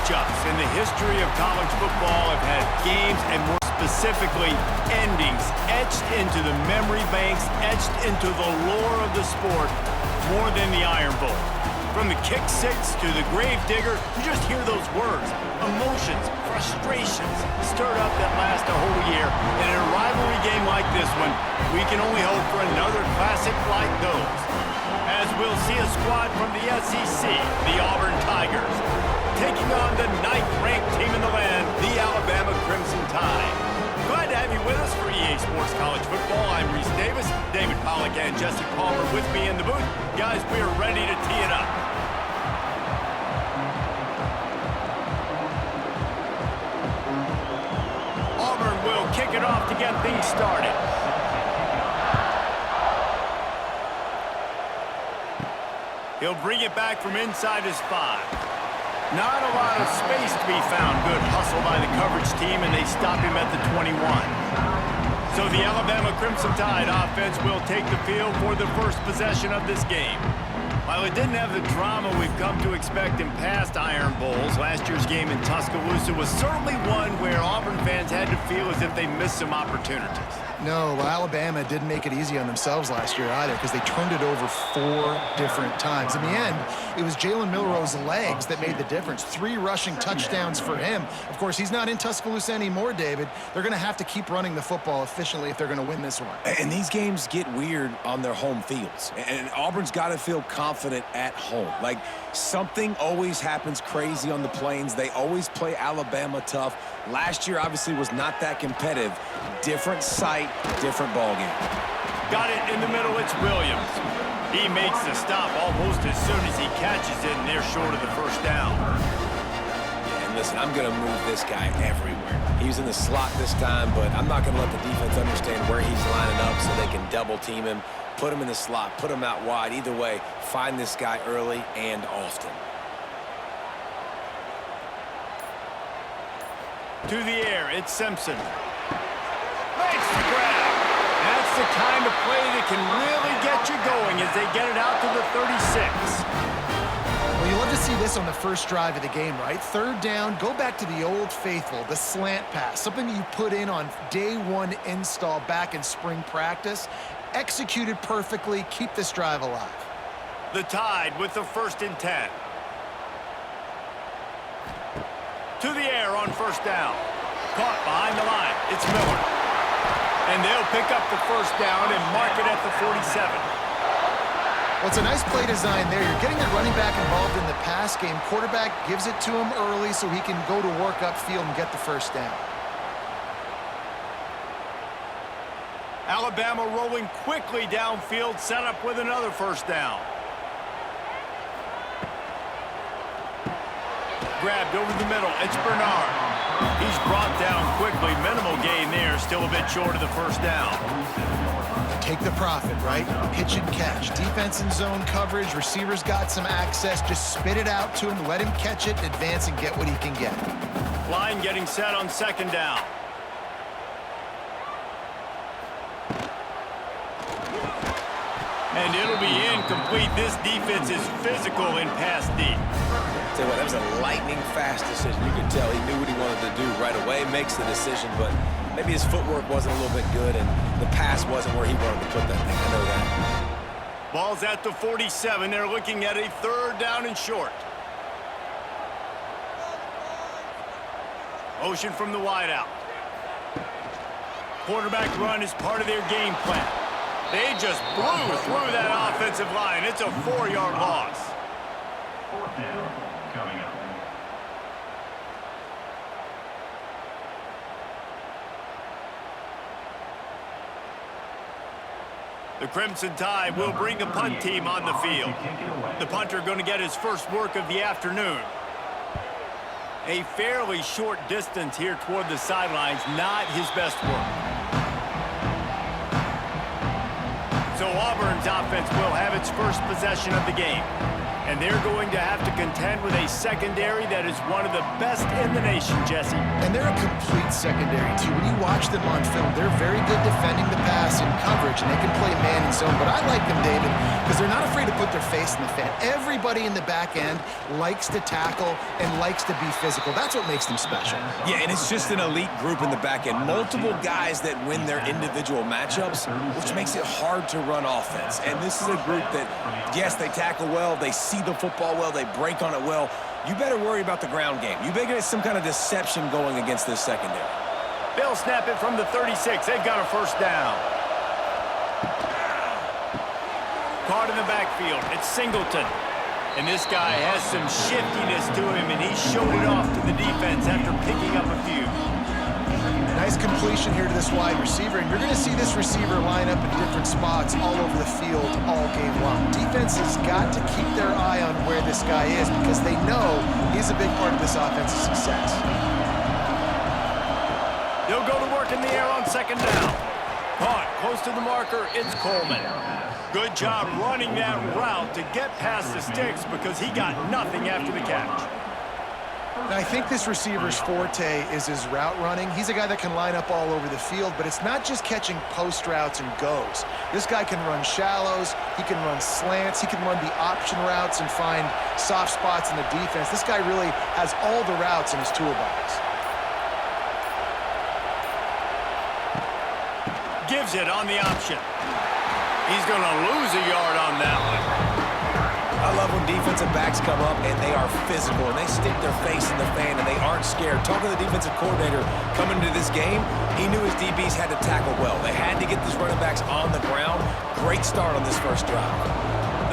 matchups in the history of college football have had games and more specifically endings etched into the memory banks, etched into the lore of the sport more than the Iron Bowl. From the kick six to the grave digger, you just hear those words, emotions, frustrations stirred up that last a whole year. And in a rivalry game like this one, we can only hope for another classic like those. As we'll see a squad from the SEC, the Auburn Tigers, taking on the 9th-ranked team in the land, the Alabama Crimson Tide. Glad to have you with us for EA Sports College Football. I'm Reese Davis, David Pollack and Jesse Palmer with me in the booth. Guys, we are ready to tee it up. Auburn will kick it off to get things started. He'll bring it back from inside his 5. Not a lot of space to be found. Good hustle by the coverage team, and they stop him at the 21. So the Alabama Crimson Tide offense will take the field for the first possession of this game. While it didn't have the drama we've come to expect in past Iron Bowls, last year's game in Tuscaloosa was certainly one where Auburn fans had to feel as if they missed some opportunities. No, well, Alabama didn't make it easy on themselves last year either because they turned it over 4 different times. In the end, it was Jalen Milroe's legs that made the difference. 3 rushing touchdowns for him. Of course, he's not in Tuscaloosa anymore, David. They're going to have to keep running the football efficiently if they're going to win this one. And these games get weird on their home fields. And Auburn's got to feel confident at home. Like, something always happens crazy on the Plains. They always play Alabama tough. Last year, obviously, was not that competitive. Different site, different ballgame. Got it in the middle, it's Williams. He makes the stop almost as soon as he catches it, and they're short of the first down. Yeah, and listen, I'm going to move this guy everywhere. He's in the slot this time, but I'm not going to let the defense understand where he's lining up so they can double team him, put him in the slot, put him out wide. Either way, find this guy early and often. To the air, it's Simpson. Makes the grab. That's the kind of play that can really get you going as they get it out to the 36. Well, you love to see this on the first drive of the game, right? 3rd down, go back to the old faithful, the slant pass, something you put in on day 1 install back in spring practice. Executed perfectly, keep this drive alive. The Tide with the 1st and 10. To the air on 1st down. Caught behind the line. It's Miller. And they'll pick up the 1st down and mark it at the 47. Well, it's a nice play design there. You're getting the running back involved in the pass game. Quarterback gives it to him early so he can go to work upfield and get the 1st down. Alabama rolling quickly downfield, set up with another 1st down. Grabbed over the middle, it's Bernard. He's brought down quickly, minimal gain there, still a bit short of the 1st down. Take the profit, right? Pitch and catch. Defense in zone coverage, receivers got some access, just spit it out to him, let him catch it, advance and get what he can get. Line getting set on 2nd down. And it'll be incomplete. This defense is physical in pass deep. Tell you what, that was a lightning-fast decision. You could tell he knew what he wanted to do right away, makes the decision, but maybe his footwork wasn't a little bit good, and the pass wasn't where he wanted to put that thing. I know that. Ball's at the 47. They're looking at a 3rd down and short. Motion from the wideout. Quarterback run is part of their game plan. They just blew through that offensive line. It's a 4-yard loss. 4th down coming up. The Crimson Tide will bring the punt team on the field. The punter going to get his first work of the afternoon. A fairly short distance here toward the sidelines, not his best work. So Auburn's offense will have its first possession of the game. And they're going to have to contend with a secondary that is one of the best in the nation, Jesse. And they're a complete secondary, too. When you watch them on film, they're very good defending the pass in coverage, and they can play man and zone. But I like them, David, because they're not afraid to put their face in the fan. Everybody in the back end likes to tackle and likes to be physical. That's what makes them special. Yeah, and it's just an elite group in the back end. Multiple guys that win their individual matchups, which makes it hard to run offense. And this is a group that, yes, they tackle well, they see the football well, they break on it well. You better worry about the ground game. You better get some kind of deception going against this secondary. They'll snap it from the 36. They've got a first down. Caught in the backfield. It's Singleton. And this guy has some shiftiness to him, and he showed it off to the defense after picking up a few. Nice completion here to this wide receiver, and you're going to see this receiver line up in different spots all over the field all game long. Defense has got to keep their eye on where this guy is because they know he's a big part of this offense's success. They'll go to work in the air on second down. Caught close to the marker, it's Coleman. Good job running that route to get past the sticks because he got nothing after the catch. And I think this receiver's forte is his route running. He's a guy that can line up all over the field, but it's not just catching post routes and goes. This guy can run shallows, he can run slants, he can run the option routes and find soft spots in the defense. This guy really has all the routes in his toolbox. Gives it on the option. He's going to lose a yard on that one. I love when defensive backs come up and they are physical and they stick their face in the fan and they aren't scared. Talking to the defensive coordinator coming into this game, he knew his DBs had to tackle well. They had to get these running backs on the ground. Great start on this first drive.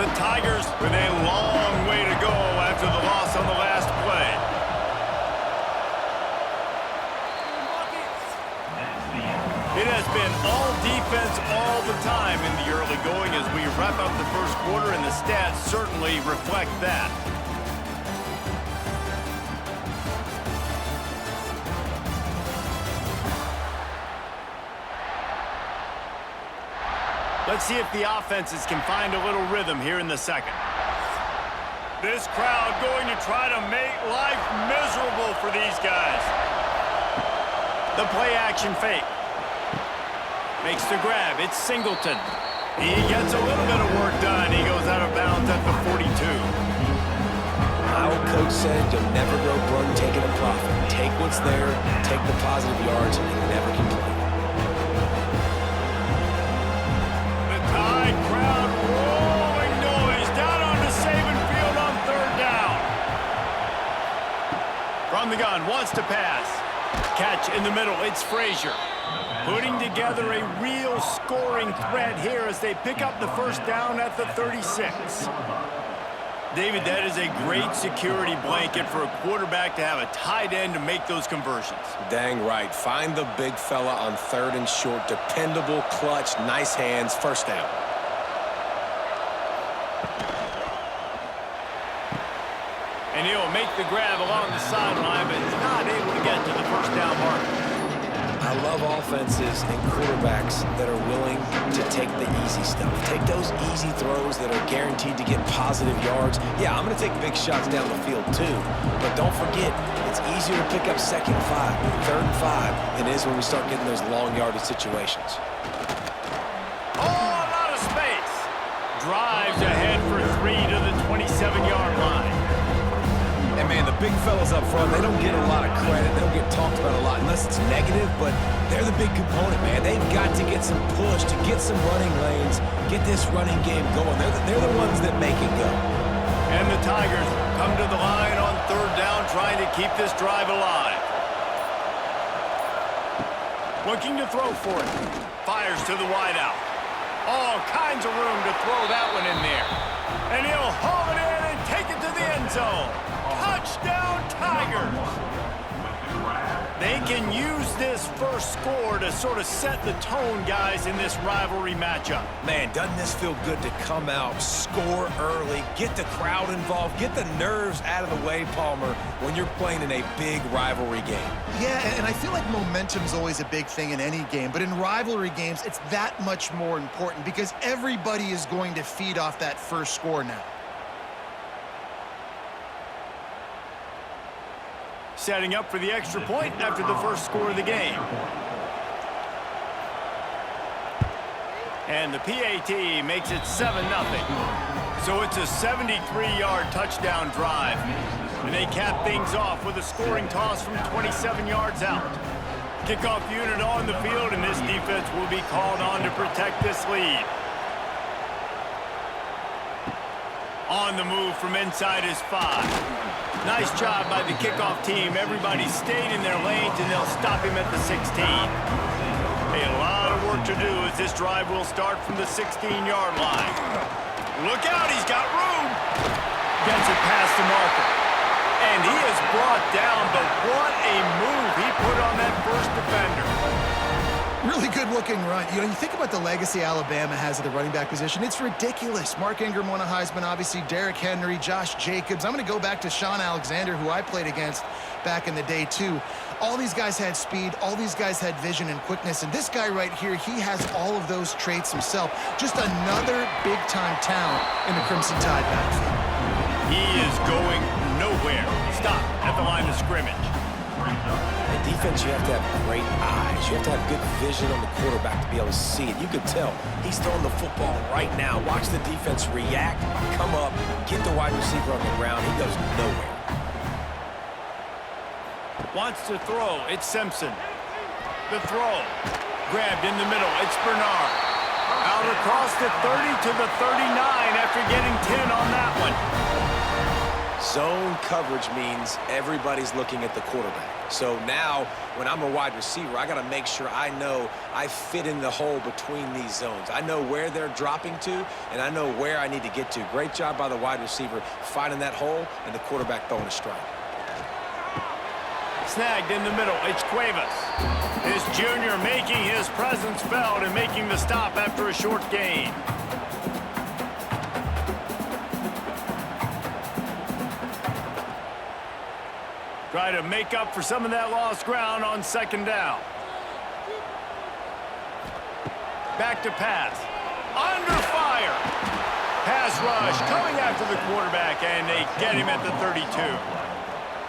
The Tigers with a long way to go after the loss on the last play. It has been all defense all the time in the early going as we wrap up the first quarter, and the stats certainly reflect that. Let's see if the offenses can find a little rhythm here in the second. This crowd going to try to make life miserable for these guys. The play action fake. Makes the grab. It's Singleton. He gets a little bit of work done. He goes out of bounds at the 42. My old coach said you'll never go broke taking a profit. Take what's there, take the positive yards, and never complain. The Tide crowd rolling noise down on the Saban field on third down. From the gun, wants to pass. Catch in the middle. It's Frazier. Putting together a real scoring threat here as they pick up the first down at the 36. David, that is a great security blanket for a quarterback to have a tight end to make those conversions. Dang right. Find the big fella on third and short. Dependable, clutch, nice hands, first down. And he'll make the grab along the sideline, but he's not able to get to the first down marker. I love offenses and quarterbacks that are willing to take the easy stuff. Take those easy throws that are guaranteed to get positive yards. Yeah, I'm going to take big shots down the field too. But don't forget, it's easier to pick up second and 5, third and 5 than it is when we start getting those long yardage situations. Oh, a lot of space. Drives ahead for 3 to the 27-yard line. And, man, the big fellas up front, they don't get a lot of credit. They don't get talked about a lot unless it's negative, but they're the big component, man. They've got to get some push, to get some running lanes, get this running game going. They're the ones that make it go. And the Tigers come to the line on third down, trying to keep this drive alive. Looking to throw for it. Fires to the wideout. All kinds of room to throw that one in there. And he'll haul it in and take it to the end zone. Touchdown, Tigers! They can use this first score to sort of set the tone, guys, in this rivalry matchup. Man, doesn't this feel good to come out, score early, get the crowd involved, get the nerves out of the way, Palmer, when you're playing in a big rivalry game? Yeah, and I feel like momentum's always a big thing in any game, but in rivalry games, it's that much more important because everybody is going to feed off that first score now. Setting up for the extra point after the first score of the game. And the PAT makes it 7-0. So it's a 73-yard touchdown drive. And they cap things off with a scoring toss from 27 yards out. Kickoff unit on the field, and this defense will be called on to protect this lead. On the move from inside his 5. Nice job by the kickoff team. Everybody stayed in their lanes, and they'll stop him at the 16. A lot of work to do as this drive will start from the 16-yard line. Look out, he's got room. Gets it past the marker. And he is brought down, but what a move he put on that first defender. Really good-looking run. You know, you think about the legacy Alabama has at the running back position. It's ridiculous. Mark Ingram won a Heisman, obviously. Derrick Henry, Josh Jacobs. I'm going to go back to Sean Alexander, who I played against back in the day, too. All these guys had speed. All these guys had vision and quickness. And this guy right here, he has all of those traits himself. Just another big-time talent in the Crimson Tide backfield. He is going nowhere. Stop at the line of scrimmage. The defense, you have to have great eyes. You have to have good vision on the quarterback to be able to see it. You could tell he's throwing the football right now. Watch the defense react, come up, get the wide receiver on the ground. He goes nowhere. Wants to throw. It's Simpson. The throw. Grabbed in the middle. It's Bernard. Out across the 30 to the 39 after getting 10 on that one. Zone coverage means everybody's looking at the quarterback. So now, when I'm a wide receiver, I got to make sure I know I fit in the hole between these zones. I know where they're dropping to, and I know where I need to get to. Great job by the wide receiver finding that hole, and the quarterback throwing a strike. Snagged in the middle. It's Cuevas. His junior making his presence felt and making the stop after a short gain. Try to make up for some of that lost ground on second down. Back to pass. Under fire. Pass rush coming after the quarterback, and they get him at the 32.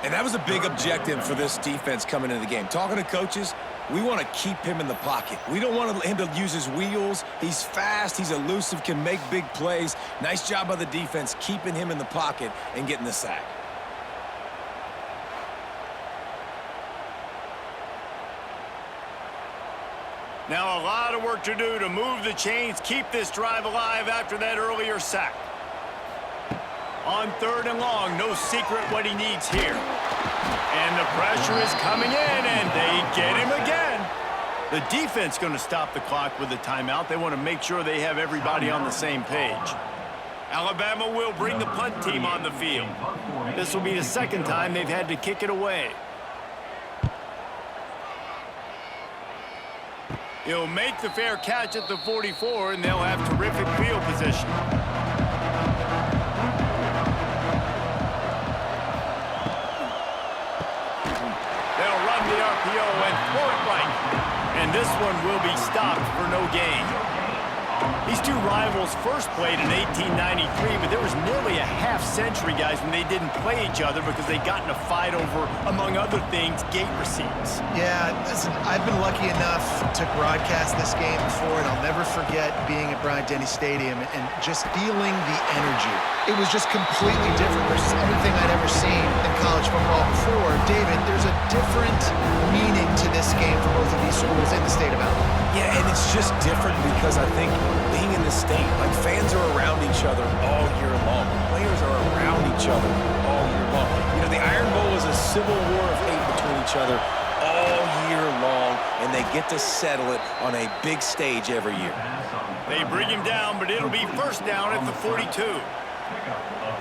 And that was a big objective for this defense coming into the game. Talking to coaches, we want to keep him in the pocket. We don't want him to use his wheels. He's fast. He's elusive, can make big plays. Nice job by the defense keeping him in the pocket and getting the sack. Now a lot of work to do to move the chains, keep this drive alive after that earlier sack. On third and long, no secret what he needs here. And the pressure is coming in, and they get him again. The defense going to stop the clock with a timeout. They want to make sure they have everybody on the same page. Alabama will bring the punt team on the field. This will be the second time they've had to kick it away. He'll make the fair catch at the 44, and they'll have terrific field position. They'll run the RPO and throw it right. And this one will be stopped for no gain. These two rivals first played in 1893, but there was nearly a half-century, guys, when they didn't play each other because they got in a fight over, among other things, gate receipts. Yeah, listen, I've been lucky enough to broadcast this game before, and I'll never forget being at Bryant-Denny Stadium and just feeling the energy. It was just completely different versus anything I'd ever seen in college football before. David, there's a different meaning to this game for both of these schools in the state of Alabama. Yeah, and it's just different because I think being in the state, like fans are around each other all year long. Players are around each other all year long. You know, the Iron Bowl is a civil war of hate between each other all year long, and they get to settle it on a big stage every year. They bring him down, but it'll be first down at the 42.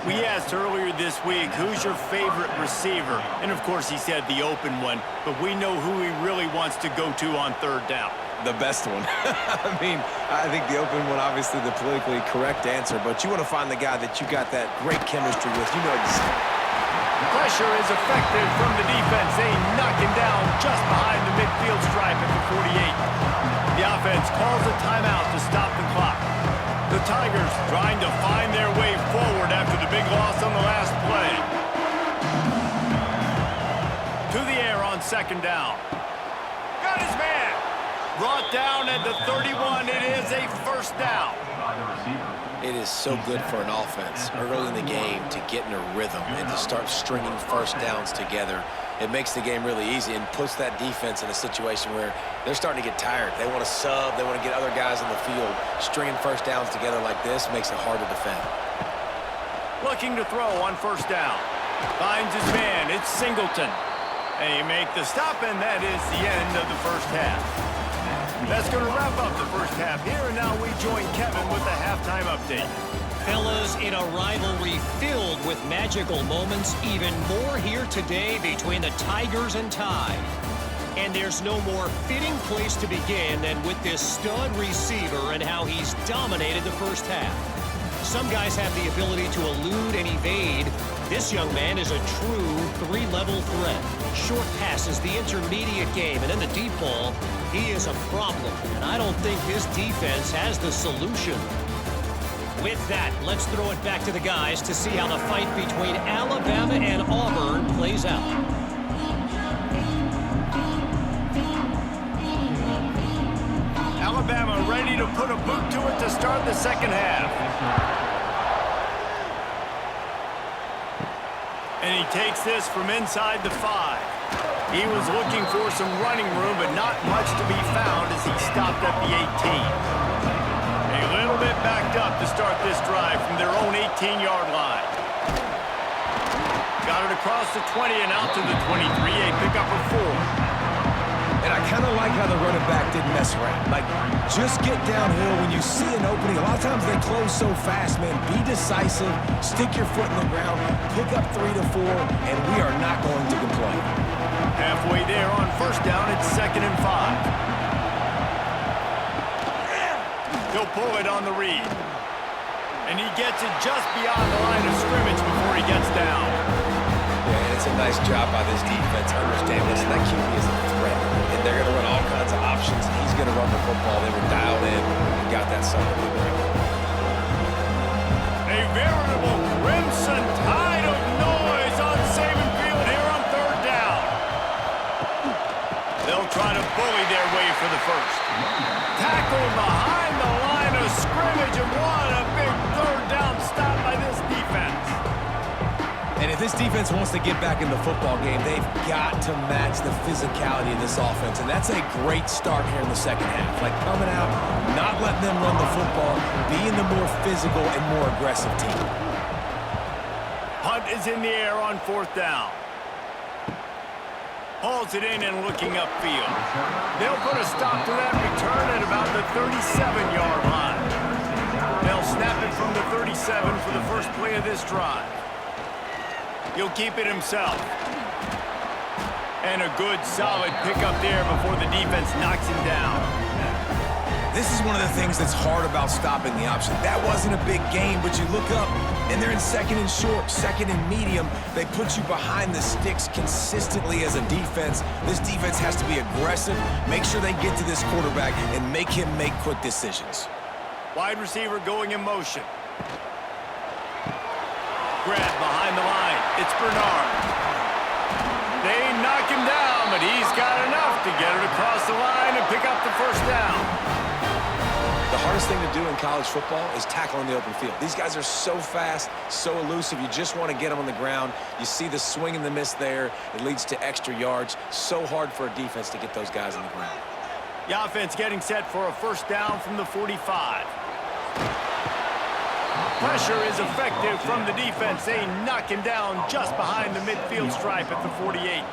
We asked earlier this week, who's your favorite receiver? And, of course, he said the open one, but we know who he really wants to go to on third down. The best one. I mean, I think the open one, obviously the politically correct answer, but you want to find the guy that you got that great chemistry with. You know exactly. Pressure is effective from the defense. They knock him down just behind the midfield stripe at the 48. The offense calls a timeout to stop the clock. The Tigers trying to find their way forward after the big loss on the last play. on second down. Got his man. Brought down at the 31. It is a first down. By the receiver. It is so good for an offense early in the game to get in a rhythm and to start stringing first downs together. It makes the game really easy and puts that defense in a situation where they're starting to get tired. They want to sub. They want to get other guys on the field. Stringing first downs together like this makes it hard to defend. Looking to throw on first down. Finds his man. It's Singleton. They make the stop, and that is the end of the first half. That's going to wrap up the first half here, and now we join Kevin with the halftime update. Fellas, in a rivalry filled with magical moments, even more here today between the Tigers and Tide. And there's no more fitting place to begin than with this stud receiver and how he's dominated the first half. Some guys have the ability to elude and evade. This young man is a true three-level threat. Short passes, the intermediate game, and in the deep ball, he is a problem. And I don't think this defense has the solution. With that, let's throw it back to the guys to see how the fight between Alabama and Auburn plays out. Alabama ready to put a boot to it to start the second half. And he takes this from inside the 5. He was looking for some running room, but not much to be found as he stopped at the 18. A little bit backed up to start this drive from their own 18-yard line. Got it across the 20 and out to the 23, a pickup of 4. And I kind of like how the running back didn't mess around. Like, just get downhill when you see an opening. A lot of times they close so fast, man. Be decisive, stick your foot in the ground, pick up 3 to 4, and we are not going to complain. Halfway there on first down, it's 2nd and 5. He'll pull it on the read. And he gets it just beyond the line of scrimmage before he gets down. Yeah, and it's a nice job by this defense. Understand this, that QB is a threat. And they're going to run all kinds of options. He's going to run the football. They were dialed in and got that son of a gun. A veritable crimson tide of noise on Saban Field here on third down. They'll try to bully their way for the first. Tackled behind the line of scrimmage, and what a big third down stop by this defense. And if this defense wants to get back in the football game, they've got to match the physicality of this offense. And that's a great start here in the second half. Like coming out, not letting them run the football, being the more physical and more aggressive team. Hunt is in the air on fourth down. Hauls it in and looking upfield. They'll put a stop to that return at about the 37-yard line. They'll snap it from the 37 for the first play of this drive. He'll keep it himself. And a good, solid pickup there before the defense knocks him down. This is one of the things that's hard about stopping the option. That wasn't a big gain, but you look up, and they're in 2nd and short, 2nd and medium. They put you behind the sticks consistently as a defense. This defense has to be aggressive, make sure they get to this quarterback, and make him make quick decisions. Wide receiver going in motion. Grab behind the line. It's Bernard. They knock him down, but he's got enough to get it across the line and pick up the first down. The hardest thing to do in college football is tackle in the open field. These guys are so fast, so elusive. You just want to get them on the ground. You see the swing and the miss there. It leads to extra yards. So hard for a defense to get those guys on the ground. The offense getting set for a first down from the 45. Pressure is effective from the defense. They knock him down just behind the midfield stripe at the 48.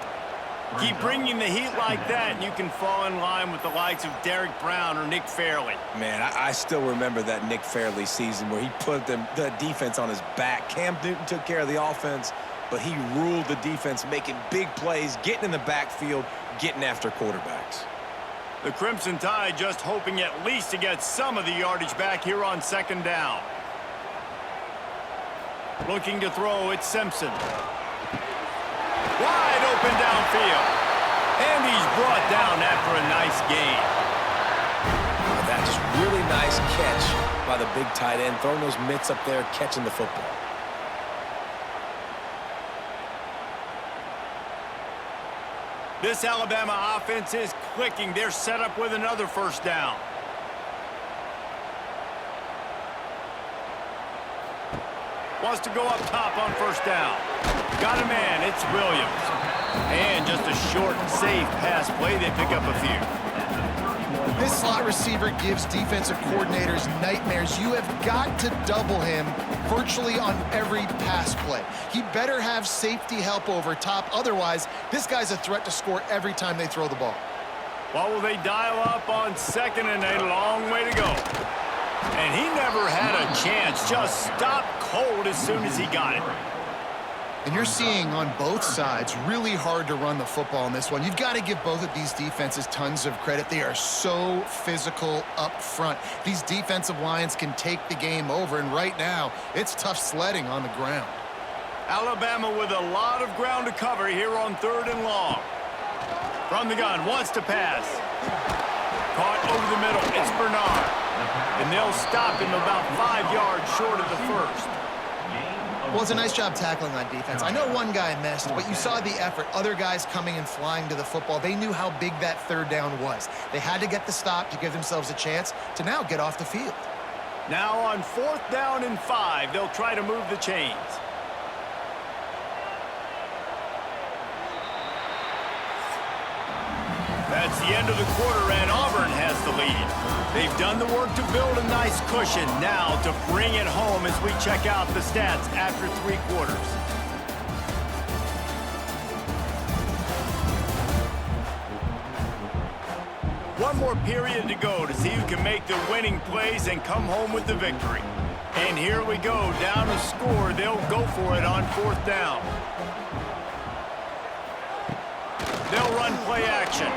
Keep bringing the heat like that, and you can fall in line with the likes of Derek Brown or Nick Fairley. Man, I still remember that Nick Fairley season where he put the defense on his back. Cam Newton took care of the offense, but he ruled the defense, making big plays, getting in the backfield, getting after quarterbacks. The Crimson Tide just hoping at least to get some of the yardage back here on second down. Looking to throw, it's Simpson. Wide open downfield. And he's brought down after a nice gain. That's really nice catch by the big tight end, throwing those mitts up there, catching the football. This Alabama offense is clicking. They're set up with another first down. Wants to go up top on first down. Got a man. It's Williams. And just a short, safe pass play. They pick up a few. This slot receiver gives defensive coordinators nightmares. You have got to double him virtually on every pass play. He better have safety help over top. Otherwise, this guy's a threat to score every time they throw the ball. What will they dial up on second and a long way to go? And he never had a chance. Just stopped cold as soon as he got it. And you're seeing on both sides really hard to run the football in this one. You've got to give both of these defenses tons of credit. They are so physical up front. These defensive lines can take the game over, and right now, it's tough sledding on the ground. Alabama with a lot of ground to cover here on 3rd and long. From the gun, wants to pass. Caught over the middle, it's Bernard. And they'll stop him about 5 yards short of the first. Well, it's a nice job tackling on defense. I know one guy missed, but you saw the effort. Other guys coming and flying to the football. They knew how big that 3rd down was. They had to get the stop to give themselves a chance to now get off the field. Now on 4th down and 5, they'll try to move the chains. That's the end of the quarter, and Auburn has the lead. They've done the work to build a nice cushion. Now to bring it home as we check out the stats after 3 quarters. One more period to go to see who can make the winning plays and come home with the victory. And here we go, down a score. They'll go for it on 4th down. They'll run play action.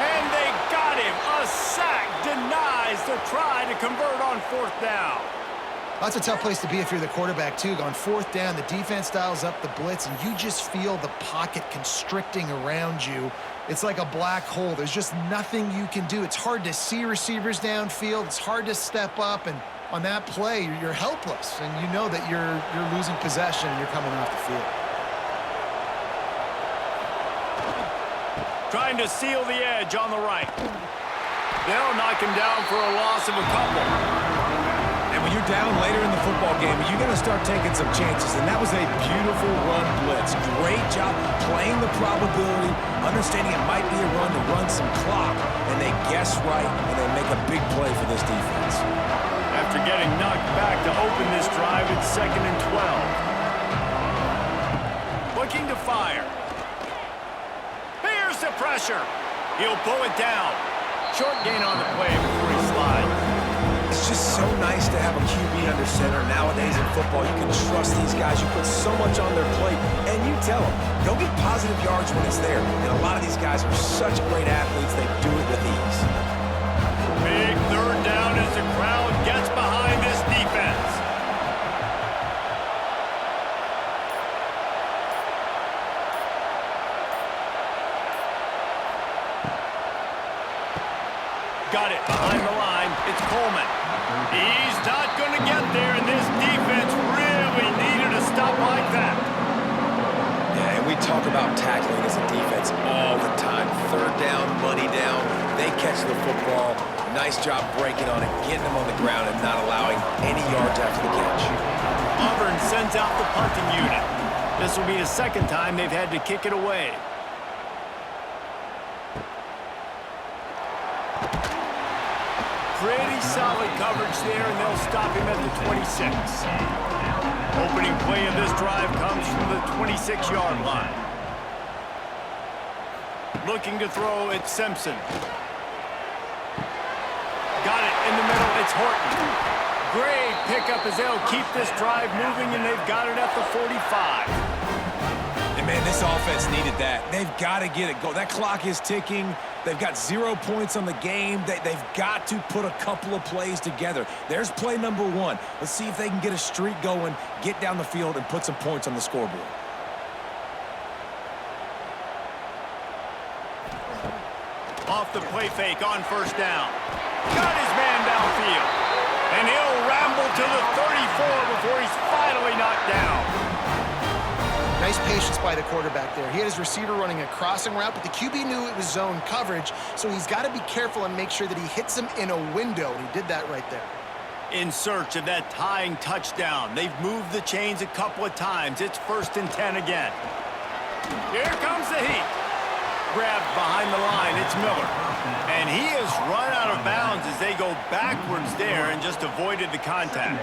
And they got him. A sack denies the try to convert on 4th down. That's a tough place to be if you're the quarterback, too. On 4th down, the defense dials up the blitz, and you just feel the pocket constricting around you. It's like a black hole. There's just nothing you can do. It's hard to see receivers downfield. It's hard to step up, and on that play, you're helpless, and you know that you're losing possession and you're coming off the field. Trying to seal the edge on the right. They'll knock him down for a loss of a couple. And when you're down later in the football game, you're going to start taking some chances. And that was a beautiful run blitz. Great job playing the probability, understanding it might be a run to run some clock. And they guess right, and they make a big play for this defense. After getting knocked back to open this drive, it's 2nd and 12. Looking to fire. Here's the pressure. He'll pull it down. Short gain on the play before he slides. It's just so nice to have a QB under center. Nowadays in football, you can trust these guys. You put so much on their plate, and you tell them, go get positive yards when it's there. And a lot of these guys are such great athletes, they do it with ease. Big 3rd down as the crowd gets behind this defense. Got it behind the line. It's Coleman. He's not going to get there, and this defense really needed a stop like that. Yeah, and we talk about tackling as a defense all the time. 3rd down, money down. They catch the football. Nice job breaking on it, getting them on the ground, and not allowing any yards after the catch. Auburn sends out the punting unit. This will be the 2nd time they've had to kick it away. Pretty solid coverage there, and they'll stop him at the 26. Opening play of this drive comes from the 26-yard line. Looking to throw, it's Simpson. Got it in the middle, it's Horton. Great pickup as they'll keep this drive moving, and they've got it at the 45. And man, this offense needed that. They've got to get it going. That clock is ticking. They've got 0 points on the game. They've got to put a couple of plays together. There's play number 1. Let's see if they can get a streak going, get down the field, and put some points on the scoreboard. Off the play fake on 1st down. Got his man downfield. And he'll ramble to the 34 before he's finally knocked down. Now Nice patience by the quarterback there. He had his receiver running a crossing route, but the QB knew it was zone coverage, so he's got to be careful and make sure that he hits him in a window, and he did that right there. In search of that tying touchdown. They've moved the chains a couple of times. It's 1st and 10 again. Here comes the heat. Grabbed behind the line. It's Miller. And he has run out of bounds as they go backwards there and just avoided the contact.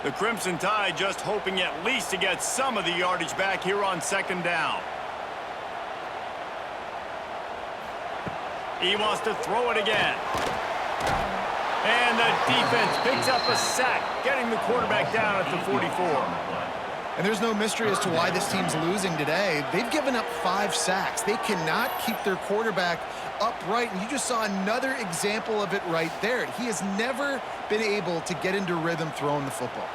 The Crimson Tide just hoping at least to get some of the yardage back here on 2nd down. He wants to throw it again. And the defense picks up a sack, getting the quarterback down at the 44. And there's no mystery as to why this team's losing today. They've given up 5 sacks. They cannot keep their quarterback upright, and you just saw another example of it right there. He has never been able to get into rhythm throwing the football.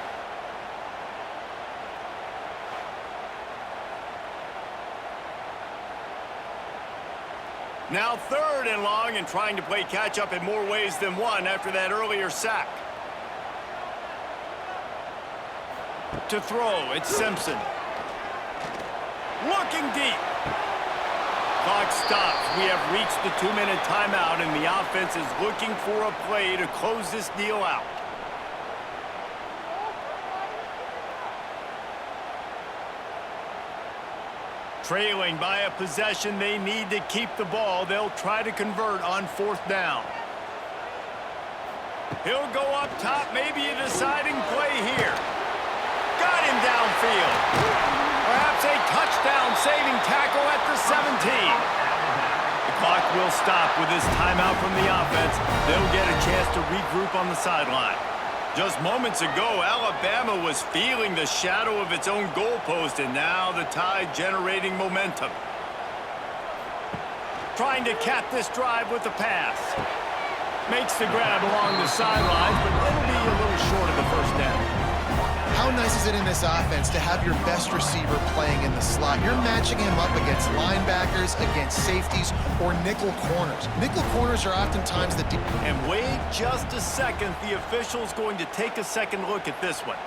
Now 3rd and long and trying to play catch-up in more ways than one after that earlier sack. To throw, it's Simpson. Looking deep. Clock stops. We have reached the 2-minute timeout, and the offense is looking for a play to close this deal out. Trailing by a possession, they need to keep the ball. They'll try to convert on 4th down. He'll go up top, maybe a deciding play here. Got him downfield. Perhaps a touchdown-saving tackle at the 17. The clock will stop with this timeout from the offense. They'll get a chance to regroup on the sideline. Just moments ago, Alabama was feeling the shadow of its own goalpost, and now the Tide generating momentum. Trying to cap this drive with the pass. Makes the grab along the sidelines, but it'll be a little short of the 1st down. How nice is it in this offense to have your best receiver playing in the slot? You're matching him up against linebackers, against safeties, or nickel corners. Nickel corners are oftentimes the... And wait just a second. The official's going to take a second look at this one.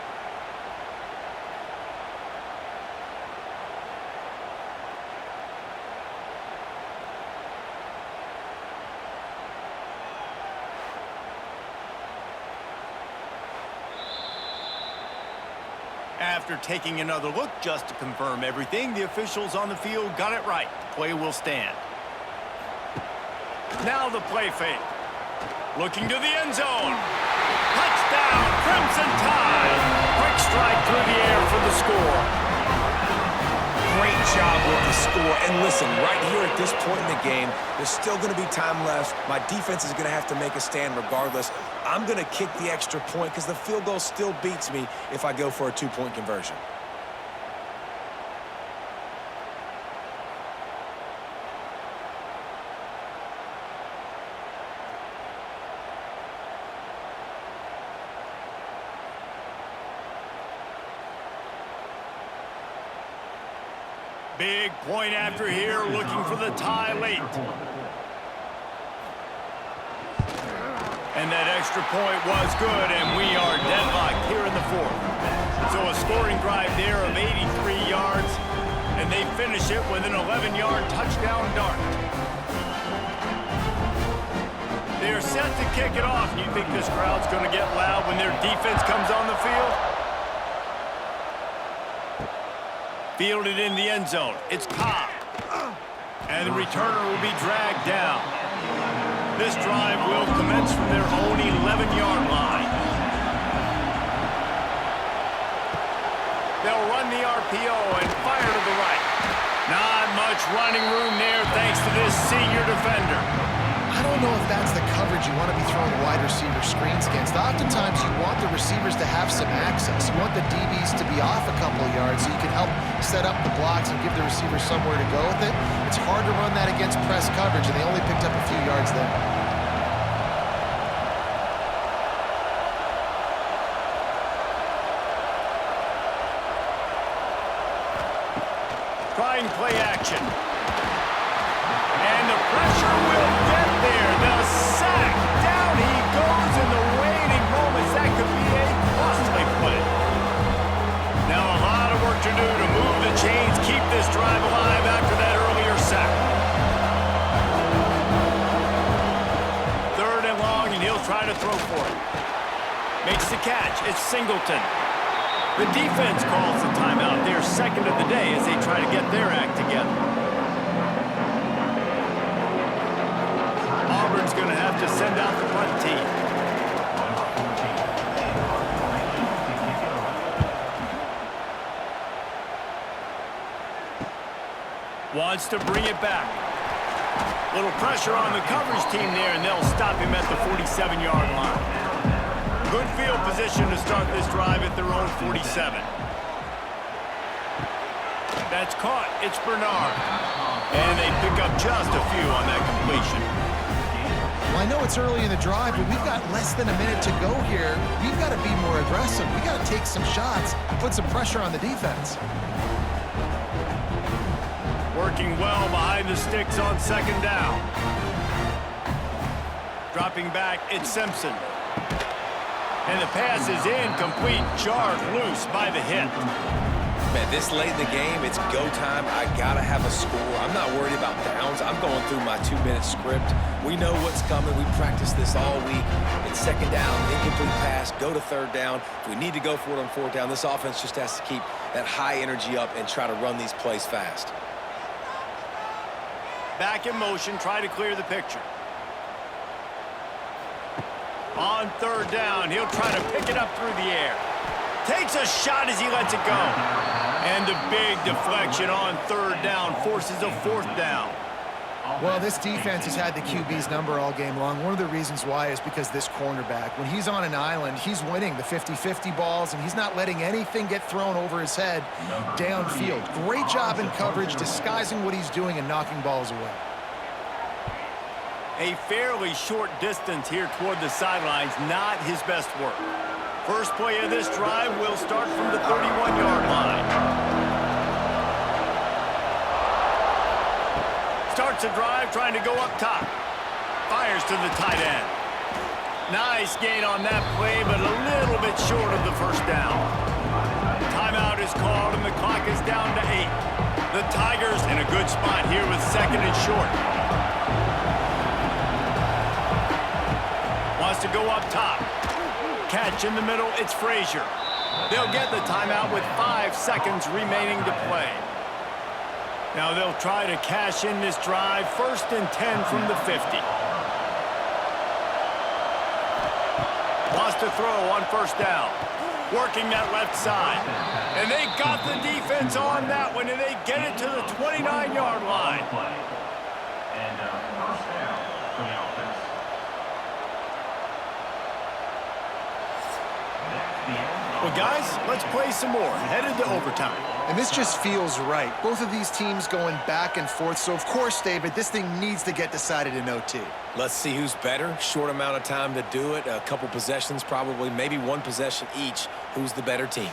After taking another look just to confirm everything, the officials on the field got it right. The play will stand. Now the play fake. Looking to the end zone. Touchdown, Crimson Tide. Quick strike through the air for the score. Great job with the score. And listen, right here at this point in the game, there's still going to be time left. My defense is going to have to make a stand regardless. I'm going to kick the extra point because the field goal still beats me if I go for a 2-point conversion. Big point after here, looking for the tie late. And that extra point was good, and we are deadlocked here in the 4th. So a scoring drive there of 83 yards, and they finish it with an 11-yard touchdown dart. They're set to kick it off. Do you think this crowd's going to get loud when their defense comes on the field? Fielded in the end zone. It's Cobb. And the returner will be dragged down. This drive will commence from their own 11-yard line. They'll run the RPO and fire to the right. Not much running room there thanks to this senior defender. I don't know if that's the coverage you want to be throwing wide receiver screens against. Oftentimes, you want the receivers to have some access. You want the DBs to be off a couple of yards so you can help set up the blocks and give the receiver somewhere to go with it. It's hard to run that against press coverage, and they only picked up a few yards there. Trying play action. And the pressure will get there. The sack. Down he goes They'll try to throw for it. Makes the catch. It's Singleton. The defense calls the timeout. Their second of the day as they try to get their act together. Auburn's going to have to send out the punt team. Wants to bring it back. Little pressure on the coverage team there, and they'll stop him at the 47-yard line. Good field position to start this drive at their own 47. That's caught. It's Bernard. And they pick up just a few on that completion. Well, I know it's early in the drive, but we've got less than a minute to go here. We've got to be more aggressive. We've got to take some shots, put some pressure on the defense. Working well behind the sticks on second down. Dropping back, it's Simpson. And the pass is incomplete, jarred loose by the hit. Man, this late in the game, it's go time. I got to have a score. I'm not worried about downs. I'm going through my 2-minute script. We know what's coming. We practiced this all week. It's second down, incomplete pass, go to third down. If we need to go for it on fourth down, this offense just has to keep that high energy up and try to run these plays fast. Back in motion, try to clear the picture. On third down, he'll try to pick it up through the air. Takes a shot as he lets it go. And a big deflection on third down forces a fourth down. Well, this defense has had the QB's number all game long. One of the reasons why is because this cornerback, when he's on an island, he's winning the 50-50 balls, and he's not letting anything get thrown over his head downfield. Great job in coverage, disguising what he's doing and knocking balls away. A fairly short distance here toward the sidelines, not his best work. First play of this drive will start from the 31-yard line. Starts a drive trying to go up top. Fires to the tight end. Nice gain on that play, but a little bit short of the first down. Timeout is called, and the clock is down to 8. The Tigers in a good spot here with second and short. Wants to go up top. Catch in the middle, it's Frazier. They'll get the timeout with 5 seconds remaining to play. Now they'll try to cash in this drive. First and 10 from the 50. Wants to throw on first down. Working that left side. And they got the defense on that one, and they get it to the 29-yard line. And first down for the offense. Well, guys, let's play some more. Headed to overtime. And this just feels right. Both of these teams going back and forth. So, of course, David, this thing needs to get decided in OT. Let's see who's better. Short amount of time to do it. A couple possessions probably, maybe one possession each. Who's the better team?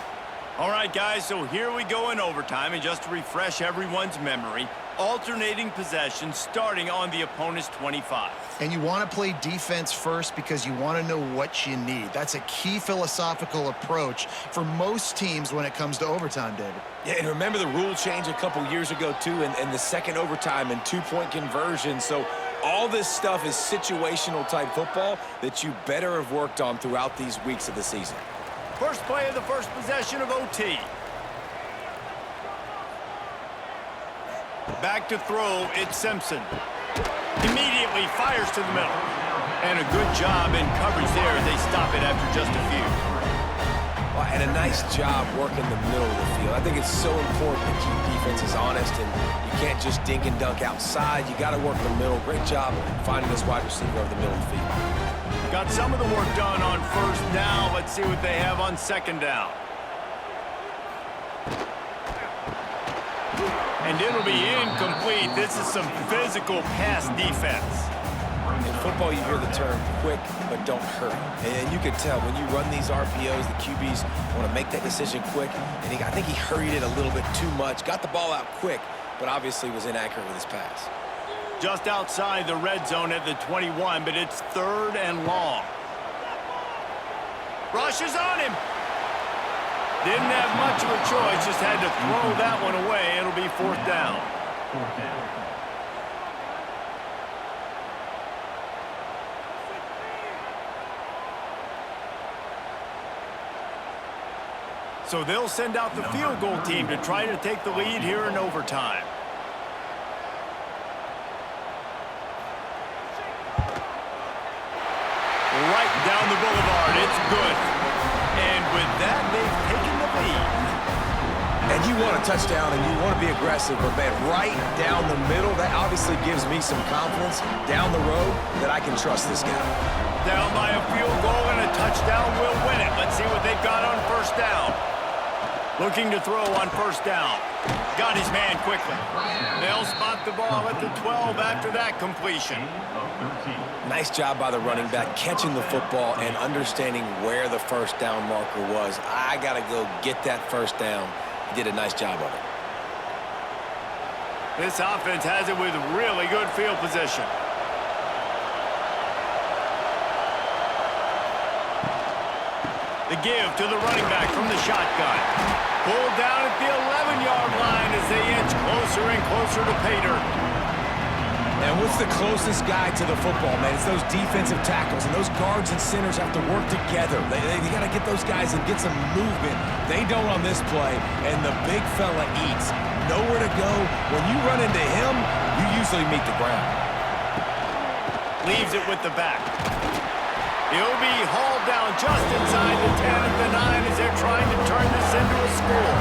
All right, guys, so here we go in overtime. And just to refresh everyone's memory, alternating possessions starting on the opponent's 25. And you want to play defense first because you want to know what you need. That's a key philosophical approach for most teams when it comes to overtime, David. Yeah, and remember the rule change a couple years ago, too, and the second overtime and 2-point conversion. So all this stuff is situational type football that you better have worked on throughout these weeks of the season. First play of the first possession of OT. Back to throw, it's Simpson. Immediately fires to the middle. And a good job in coverage there as they stop it after just a few. Well, and a nice job working the middle of the field. I think it's so important to keep defenses honest, and you can't just dink and dunk outside. You got to work the middle. Great job finding this wide receiver over the middle of the field. Got some of the work done on first down. Let's see what they have on second down. And it'll be incomplete. This is some physical pass defense. In football, you hear the term quick, but don't hurry. And you can tell when you run these RPOs, the QBs want to make that decision quick. And I think he hurried it a little bit too much. Got the ball out quick, but obviously was inaccurate with his pass. Just outside the red zone at the 21, but it's third and long. Rushes on him. Didn't have much of a choice, just had to throw that one away. It'll be fourth down. Fourth down. So they'll send out the field goal team to try to take the lead here in overtime. Right down the boulevard. It's good. And with that, they've taken the lead. And you want a touchdown and you want to be aggressive, but man, right down the middle, that obviously gives me some confidence down the road that I can trust this guy. Down by a field goal and a touchdown will win it. Let's see what they've got on first down. Looking to throw on first down. Got his man quickly. They'll spot the ball at the 12 after that completion. Nice job by the running back, catching the football and understanding where the first down marker was. I got to go get that first down. He did a nice job of it. This offense has it with really good field position. The give to the running back from the shotgun. Pulled down at the 11-yard line as they inch closer and closer to pay dirt. And what's the closest guy to the football, man? It's those defensive tackles, and those guards and centers have to work together. They got to get those guys and get some movement. They don't on this play, and the big fella eats. Nowhere to go. When you run into him, you usually meet the ground. Leaves it with the back. He'll be hauled down just inside the 10 at the 9 as they're trying to turn this into a score.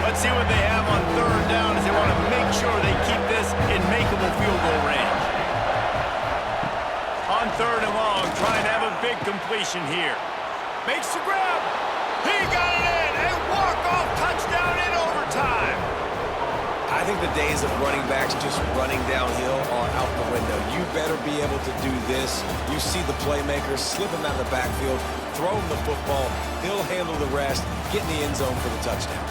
Let's see what they have on third down as they want to make sure they keep this in makeable field goal range. On third and long, trying to have a big completion here. Makes the grab. He got it in. A walk-off touchdown in overtime. I think the days of running backs just running downhill are out the window. You better be able to do this. You see the playmaker, slip him out of the backfield, throw him the football. He'll handle the rest, get in the end zone for the touchdown.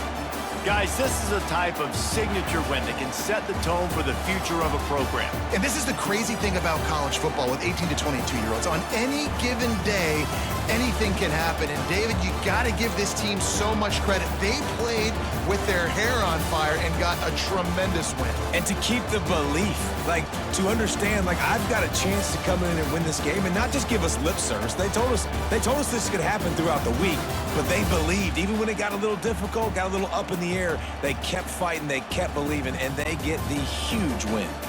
Guys, this is a type of signature win that can set the tone for the future of a program. And this is the crazy thing about college football with 18 to 22-year-olds. On any given day, anything can happen. And David, you got to give this team so much credit. They played with their hair on fire and got a tremendous win. And to keep the belief, like to understand, like I've got a chance to come in and win this game and not just give us lip service. They told us this could happen throughout the week, but they believed. Even when it got a little difficult, got a little up in the air, they kept fighting, they kept believing, and they get the huge win.